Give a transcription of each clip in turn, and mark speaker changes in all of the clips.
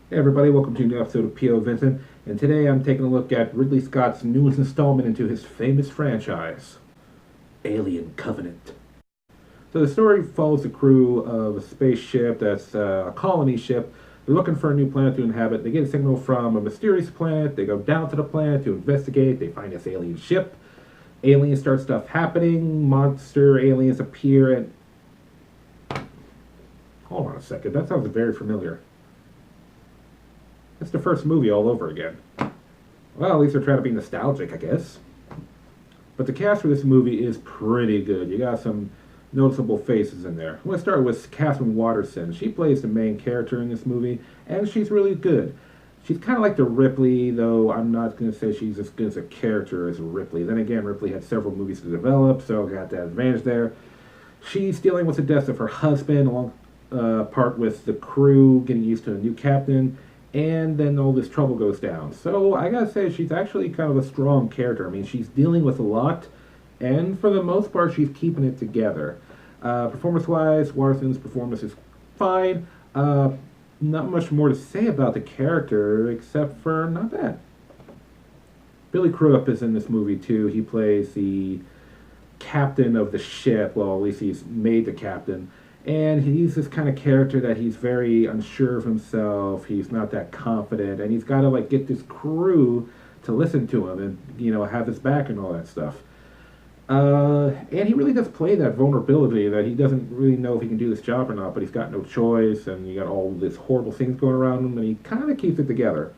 Speaker 1: Hey everybody, welcome to a new episode of POVincent, and today I'm taking a look at Ridley Scott's newest installment into his famous franchise, Alien Covenant. So the story follows the crew of a spaceship that's a colony ship. They're looking for a new planet to inhabit. They get a signal from a mysterious planet. They go down to the planet to investigate. They find this alien ship. Aliens start stuff happening. Monster aliens appear, and hold on a second, that sounds very familiar. It's the first movie all over again. Well, at least they're trying to be nostalgic, I guess. But the cast for this movie is pretty good. You got some noticeable faces in there. Let's start with Catherine Waterston. She plays the main character in this movie, and she's really good. She's kind of like the Ripley, though I'm not going to say she's as good as a character as Ripley. Then again, Ripley had several movies to develop, so got that advantage there. She's dealing with the death of her husband, along part with the crew getting used to a new captain, and then all this trouble goes down. So I gotta say, she's actually kind of a strong character. I mean, she's dealing with a lot, and for the most part, she's keeping it together. Performance-wise, Waterston's performance is fine. Not much more to say about the character, except for not bad. Billy Crudup is in this movie too. He plays the captain of the ship. Well, at least he's made the captain. And he's this kind of character that he's very unsure of himself. He's not that confident, and he's got to like get this crew to listen to him and have his back and all that stuff. And he really does play that vulnerability that he doesn't really know if he can do this job or not, but he's got no choice, and you got all these horrible things going around him, and he kind of keeps it together.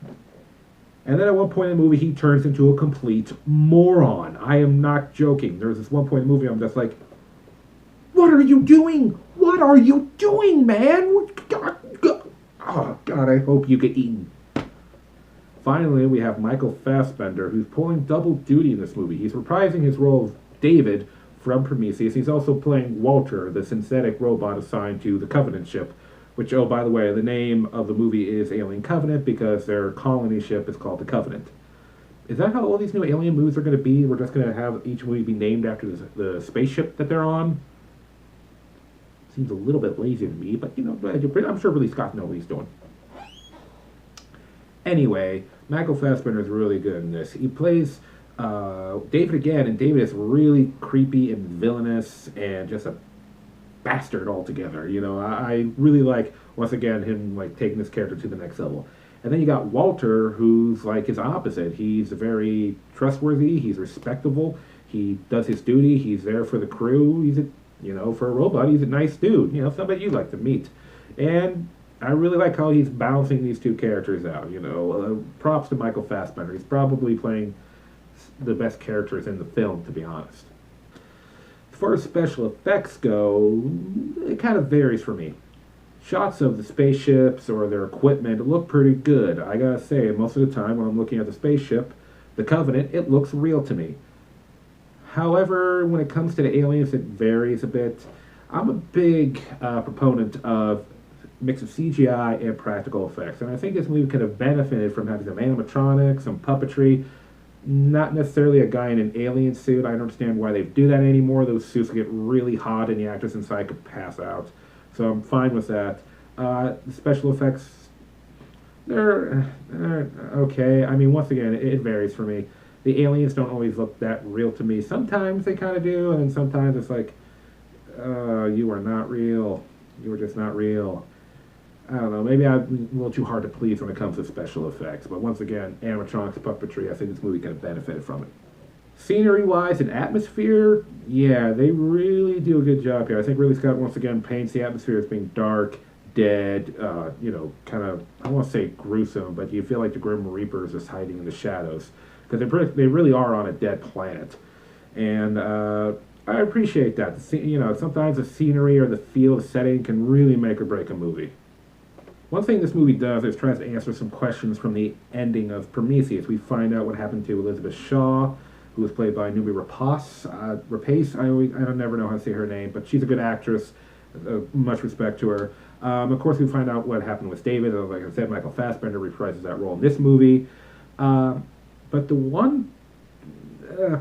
Speaker 1: And then at one point in the movie, he turns into a complete moron. I am not joking. There's this one point in the movie I'm just like, what are you doing? What are you doing, man? Oh, God, I hope you get eaten. Finally, we have Michael Fassbender, who's pulling double duty in this movie. He's reprising his role of David from Prometheus. He's also playing Walter, the synthetic robot assigned to the Covenant ship, which, oh, by the way, the name of the movie is Alien Covenant because their colony ship is called the Covenant. Is that how all these new Alien movies are going to be? We're just going to have each movie be named after the spaceship that they're on? Seems a little bit lazy to me, but I'm sure Ridley Scott knows what he's doing. Anyway, Michael Fassbender is really good in this. He plays David again, and David is really creepy and villainous and just a bastard altogether. I really like, once again, him like taking this character to the next level. And then you got Walter, who's like his opposite. He's very trustworthy. He's respectable. He does his duty. He's there for the crew. For a robot, he's a nice dude. Somebody you'd like to meet. And I really like how he's balancing these two characters out. Props to Michael Fassbender. He's probably playing the best characters in the film, to be honest. As far as special effects go, it kind of varies for me. Shots of the spaceships or their equipment look pretty good. I gotta say, most of the time when I'm looking at the spaceship, the Covenant, it looks real to me. However, when it comes to the aliens, it varies a bit. I'm a big proponent of mix of CGI and practical effects, and I think this movie could have benefited from having some animatronics, some puppetry. Not necessarily a guy in an alien suit. I don't understand why they do that anymore. Those suits get really hot, and the actors inside could pass out. So I'm fine with that. The special effects, they're okay. I mean, once again, it varies for me. The aliens don't always look that real to me. Sometimes they kind of do, and then sometimes it's like, you are not real. You are just not real. I don't know. Maybe I'm a little too hard to please when it comes to special effects. But once again, animatronics, puppetry, I think this movie could have benefited from it. Scenery-wise and atmosphere, yeah, they really do a good job here. I think Ridley Scott once again paints the atmosphere as being dark, dead, kind of, I won't say gruesome, but you feel like the Grim Reaper is just hiding in the shadows. Because they really are on a dead planet. And I appreciate that. Sometimes the scenery or the feel, the setting can really make or break a movie. One thing this movie does is tries to answer some questions from the ending of Prometheus. We find out what happened to Elizabeth Shaw, who was played by Noomi Rapace. I don't never know how to say her name, but she's a good actress. Much respect to her. Of course, we find out what happened with David. Like I said, Michael Fassbender reprises that role in this movie. But the one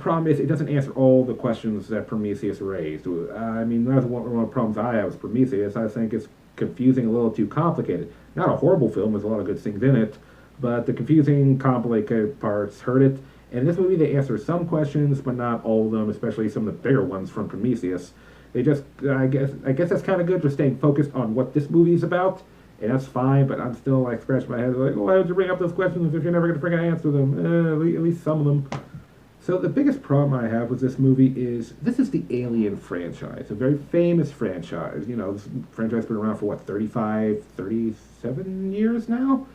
Speaker 1: problem is it doesn't answer all the questions that Prometheus raised. I mean, that's one of the problems I have with Prometheus. I think it's confusing, a little too complicated. not a horrible film. There's a lot of good things in it, but the confusing, complicated parts hurt it. And in this movie, they answer some questions, but not all of them, especially some of the bigger ones from Prometheus. They just, I guess that's kind of good, just staying focused on what this movie is about, and that's fine. But I'm still like scratching my head, like, why would you bring up those questions if you're never gonna freaking answer them? At least some of them. So the biggest problem I have with this movie is this is the Alien franchise, a very famous franchise. You know, this franchise has been around for what, 35, 37 years now?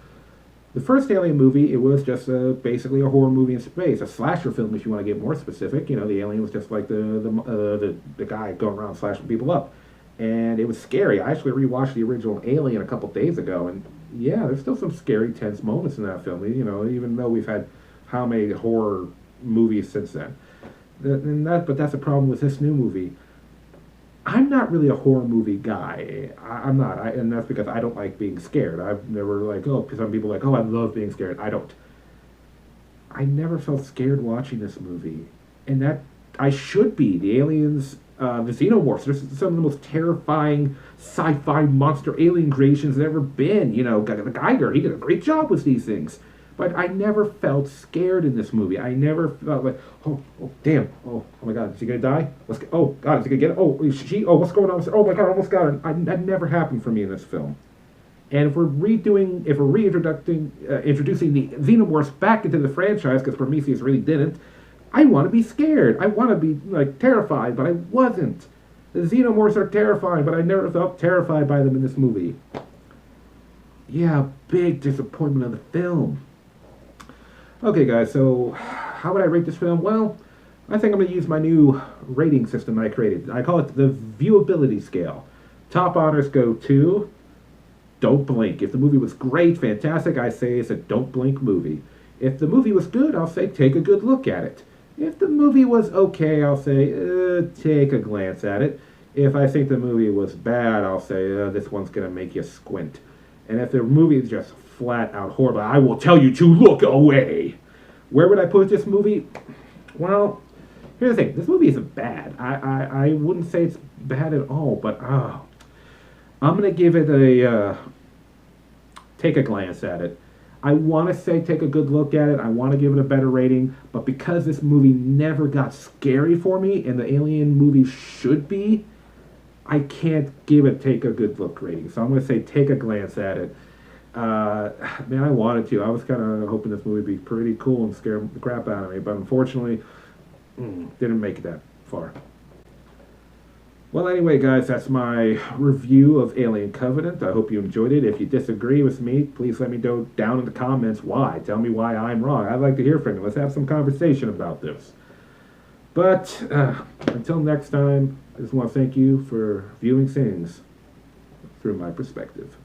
Speaker 1: The first Alien movie, it was just basically a horror movie in space, a slasher film if you want to get more specific. You know, the alien was just like the guy going around slashing people up. And it was scary. I actually rewatched the original Alien a couple days ago, and yeah, there's still some scary, tense moments in that film. You know, even though we've had how many horror movies since then. But that's the problem with this new movie. I'm not really a horror movie guy. I'm not, and that's because I don't like being scared. I've never like, oh, some people are like, oh, I love being scared. I don't. I never felt scared watching this movie, and that I should be. The aliens, the xenomorphs, they're some of the most terrifying sci-fi monster alien creations there's ever been. You know, the Geiger, he did a great job with these things. But I never felt scared in this movie. I never felt like, oh damn, oh my God, is he gonna die? Oh God, is he gonna get it? Oh, what's going on? Oh my God, I almost got it. That never happened for me in this film. And if we're introducing the xenomorphs back into the franchise, because Prometheus really didn't, I want to be scared. I want to be like terrified, but I wasn't. The xenomorphs are terrifying, but I never felt terrified by them in this movie. Yeah, big disappointment of the film. Okay, guys, so how would I rate this film? Well, I think I'm going to use my new rating system I created. I call it the viewability scale. Top honors go to don't blink. If the movie was great, fantastic, I say it's a don't blink movie. If the movie was good, I'll say take a good look at it. If the movie was okay, I'll say take a glance at it. If I think the movie was bad, I'll say this one's going to make you squint. And if the movie is just flat out horrible, I will tell you to look away. Where would I put this movie? Well, here's the thing. This movie isn't bad. I wouldn't say it's bad at all, but I'm going to give it a take a glance at it. I want to say take a good look at it. I want to give it a better rating, but because this movie never got scary for me, and the Alien movie should be, I can't give it take a good look rating. So I'm going to say take a glance at it. Man, I wanted to. I was kind of hoping this movie would be pretty cool and scare the crap out of me, but unfortunately, didn't make it that far. Well, anyway, guys, that's my review of Alien Covenant. I hope you enjoyed it. If you disagree with me, please let me know down in the comments why. Tell me why I'm wrong. I'd like to hear from you. Let's have some conversation about this. But until next time, I just want to thank you for viewing things through my perspective.